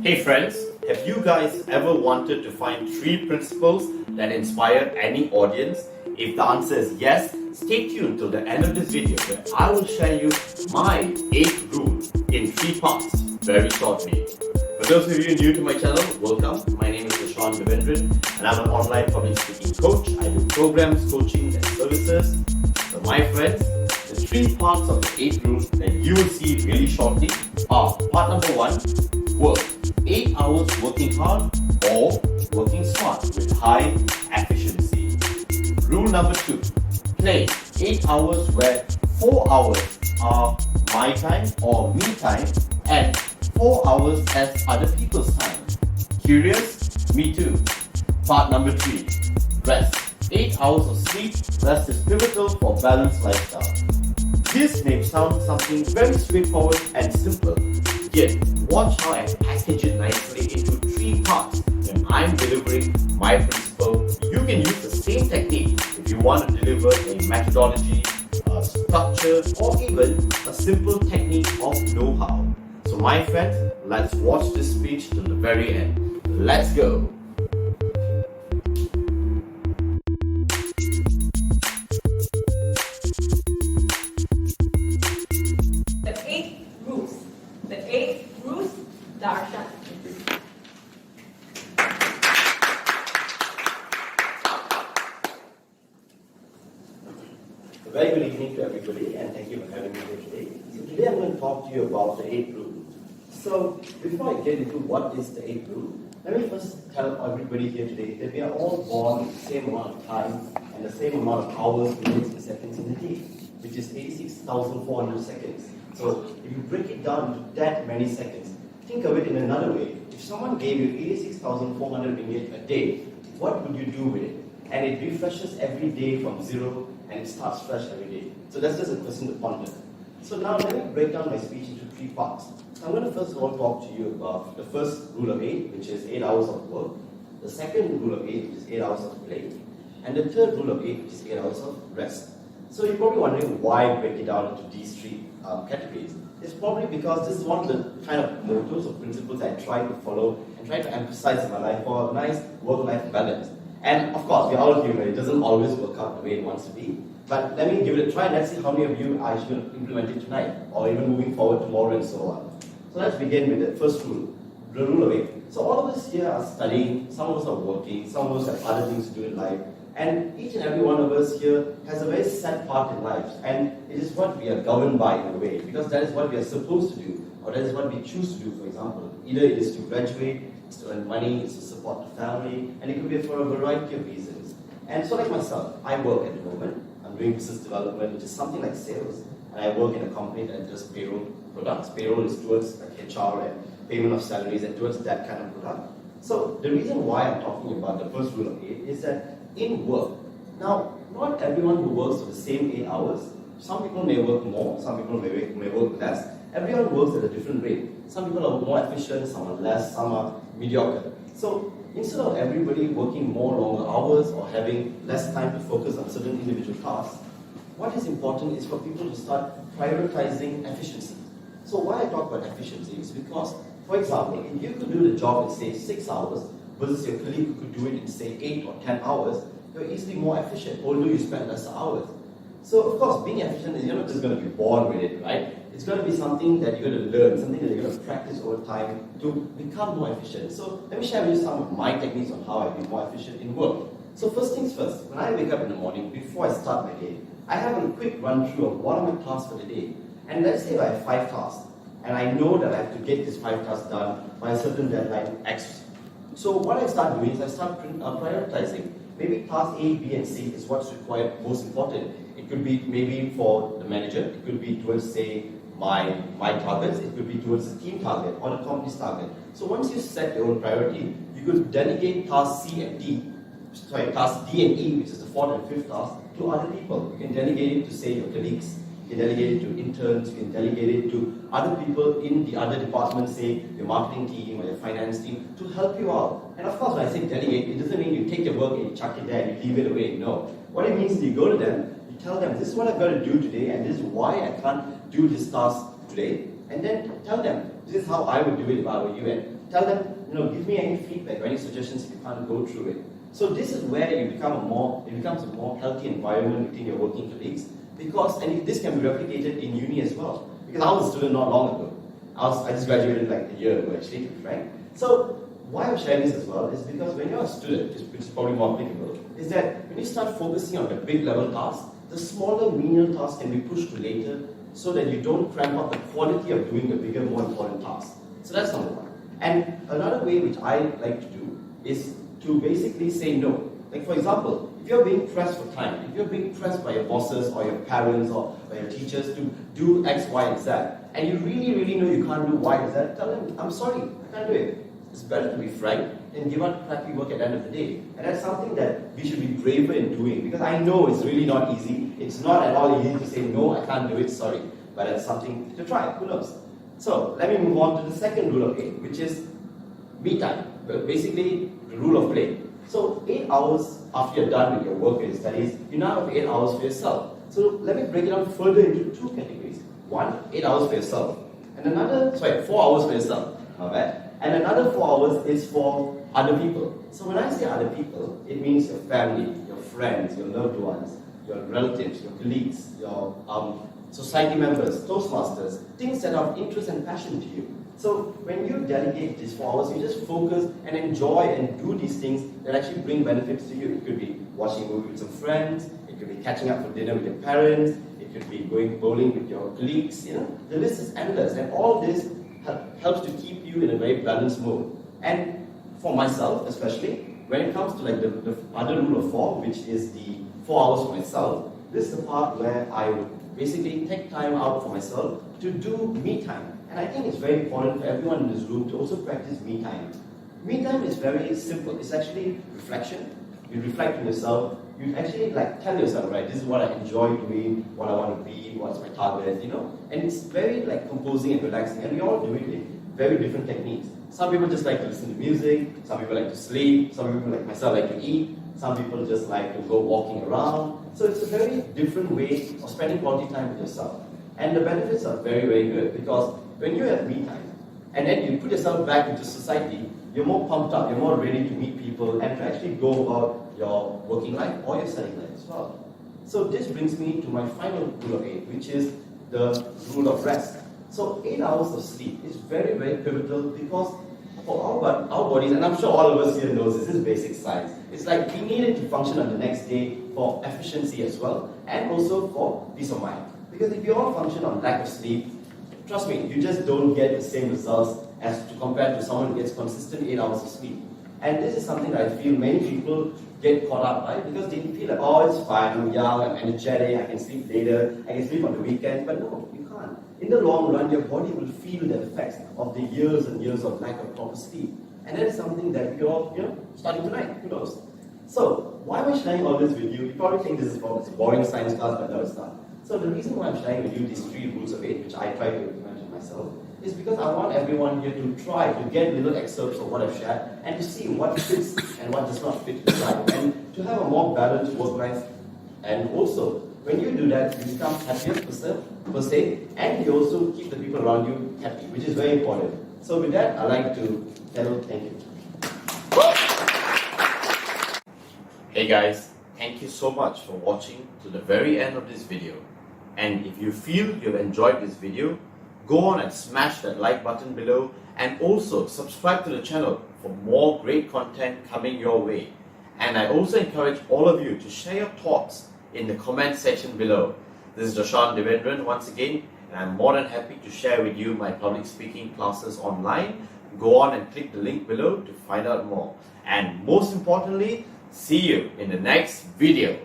Hey friends, have you guys ever wanted to find 3 principles that inspire any audience? If the answer is yes, stay tuned till the end of this video where I will share you my 8th rule in 3 parts very shortly. For those of you new to my channel, welcome. My name is Dharshanth Devendran and I'm an online public speaking coach. I do programs, coaching and services. So my friends, the 3 parts of the 8th rule that you will see really shortly are: part number 1, work 8 hours working hard or working smart with high efficiency. Rule number 2, play 8 hours where 4 hours are my time or me time and 4 hours as other people's time. Curious? Me too. Part number 3, rest 8 hours of sleep. Rest is pivotal for balanced lifestyle. This may sound something very straightforward and simple, yet watch how I package it nicely into 3 parts when I'm delivering my principle. You can use the same technique if you want to deliver a methodology, a structure, or even a simple technique of know-how. So my friends, let's watch this speech till the very end. Let's go! The 8 rules, Dharshanth. A very good evening to everybody and thank you for having me here today. So today I'm going to talk to you about the 8th rule. So before I get into what is the 8th rule, let me first tell everybody here today that we are all born with the same amount of time and the same amount of hours, minutes and seconds in a day, which is 86,400 seconds. So if you break it down into that many seconds, think of it in another way. If someone gave you 86,400 ringgit a day, what would you do with it? And it refreshes every day from zero and it starts fresh every day. So that's just a question to ponder. So now let me break down my speech into 3 parts. So I'm going to first of all talk to you about the first rule of 8, which is 8 hours of work. The second rule of 8, which is 8 hours of play. And the third rule of 8, which is 8 hours of rest. So you're probably wondering why I break it down into these 3 categories. It's probably because this is one of the kind of mottos or principles I try to follow and try to emphasize in my life for a nice work-life balance. And of course, we're all human. It doesn't always work out the way it wants to be. But let me give it a try and let's see how many of you are actually going to implement it tonight or even moving forward tomorrow and so on. So let's begin with the first rule, the rule of 8. So all of us here are studying, some of us are working, some of us have other things to do in life. And each and every one of us here has a very set part in life, and it is what we are governed by in a way, because that is what we are supposed to do, or that is what we choose to do, for example. Either it is to graduate, it's to earn money, it's to support the family, and it could be for a variety of reasons. And so like myself, I work at the moment, I'm doing business development, which is something like sales, and I work in a company that does payroll products. Payroll is towards like HR and payment of salaries and towards that kind of product. So the reason why I'm talking about the first rule of 8 is that in work. Now, not everyone who works for the same 8 hours. Some people may work more, some people may work less. Everyone works at a different rate. Some people are more efficient, some are less, some are mediocre. So instead of everybody working more longer hours or having less time to focus on certain individual tasks, what is important is for people to start prioritizing efficiency. So why I talk about efficiency is because, for example, if you could do the job in say 6 hours, versus your colleague who could do it in say 8 or 10 hours, you're easily more efficient, although you spend lesser hours. So of course, being efficient is you're not just going to be born with it, right? It's going to be something that you're going to learn, something that you're going to practice over time to become more efficient. So let me share with you some of my techniques on how I be more efficient in work. So first things first, when I wake up in the morning, before I start my day, I have a quick run through of what are my tasks for the day. And let's say I have 5 tasks, and I know that I have to get these 5 tasks done by a certain deadline X. So what I start doing is I start prioritizing. Maybe task A, B, and C is what's required most important. It could be maybe for the manager, it could be towards say my targets, it could be towards the team target or the company's target. So once you set your own priority, you could delegate task C and D, task D and E, which is the 4th and 5th task, to other people. You can delegate it to say your colleagues. You can delegate it to interns, you can delegate it to other people in the other departments, say your marketing team or your finance team, to help you out. And of course, when I say delegate, it doesn't mean you take your work and you chuck it there and you leave it away. No. What it means is you go to them, you tell them, this is what I've got to do today and this is why I can't do this task today. And then tell them, This is how I would do it if I were you, and tell them, give me any feedback or any suggestions if you can't go through it. So this is where it becomes a more healthy environment between your working colleagues, and this can be replicated in uni as well. Because I was a student not long ago. I just graduated like a year ago actually, to be frank. So why I'm sharing this as well is because when you're a student, which is probably more applicable, is that when you start focusing on the big level tasks, the smaller menial tasks can be pushed to later so that you don't cramp up the quality of doing the bigger, more important tasks. So that's number one. And another way which I like to do is to basically say no. Like for example, if you're being pressed for time, if you're being pressed by your bosses or your parents or by your teachers to do X, Y, and Z, and you really, really know you can't do Y and Z, tell them, I'm sorry, I can't do it. It's better to be frank and give out crappy work at the end of the day. And that's something that we should be braver in doing, because I know it's really not easy. It's not at all easy to say, no, I can't do it, sorry. But that's something to try, who knows? So let me move on to the second rule of 8, which is me time. Well, basically, the rule of play. So 8 hours after you're done with your work and studies, you now have 8 hours for yourself. So let me break it down further into 2 categories. 1, 8 hours for yourself. And 4 hours for yourself. Not bad. And another 4 hours is for other people. So when I say other people, it means your family, your friends, your loved ones, your relatives, your colleagues, your society members, Toastmasters, things that are of interest and passion to you. So when you delegate these 4 hours, you just focus and enjoy and do these things that actually bring benefits to you. It could be watching a movie with some friends, it could be catching up for dinner with your parents, it could be going bowling with your colleagues, The list is endless, and all this helps to keep you in a very balanced mode. And for myself especially, when it comes to like the other rule of 4, which is the 4 hours for myself, this is the part where I would basically take time out for myself to do me time. And I think it's very important for everyone in this room to also practice me time. Me time is very simple. It's actually reflection. You reflect on yourself. You actually tell yourself, right, this is what I enjoy doing, what I want to be, what's my target, And it's very composing and relaxing. And we all do it in very different techniques. Some people just like to listen to music. Some people like to sleep. Some people like myself like to eat. Some people just like to go walking around. So it's a very different way of spending quality time with yourself. And the benefits are very, very good, because when you have me time, and then you put yourself back into society, you're more pumped up, you're more ready to meet people and to actually go about your working life or your studying life as well. So this brings me to my final rule of 8, which is the rule of rest. So 8 hours of sleep is very, very pivotal, because for our bodies, and I'm sure all of us here knows this is basic science, it's like we need it to function on the next day for efficiency as well, and also for peace of mind. Because if you all function on lack of sleep, trust me, you just don't get the same results as compared to someone who gets consistent 8 hours of sleep. And this is something that I feel many people get caught up by, because they feel like, oh, it's fine, I'm young, I'm energetic, I can sleep later, I can sleep on the weekend. But no, you can't. In the long run, your body will feel the effects of the years and years of lack of proper sleep. And that is something that we're all, starting tonight, who knows? So, why am I sharing all this with you? You probably think this is a boring science class, but no, it's not. So the reason why I'm sharing with you these 3 rules of 8, which I try to implement in myself, is because I want everyone here to try to get little excerpts of what I've shared and to see what fits and what does not fit your life, and to have a more balanced work life. And also, when you do that, you become happier per se, and you also keep the people around you happy, which is very important. So with that, I'd like to tell thank you. Hey guys, thank you so much for watching to the very end of this video. And if you feel you've enjoyed this video, go on and smash that like button below, and also subscribe to the channel for more great content coming your way. And I also encourage all of you to share your thoughts in the comment section below. This is Dharshanth Devendran once again, and I'm more than happy to share with you my public speaking classes online. Go on and click the link below to find out more. And most importantly, see you in the next video.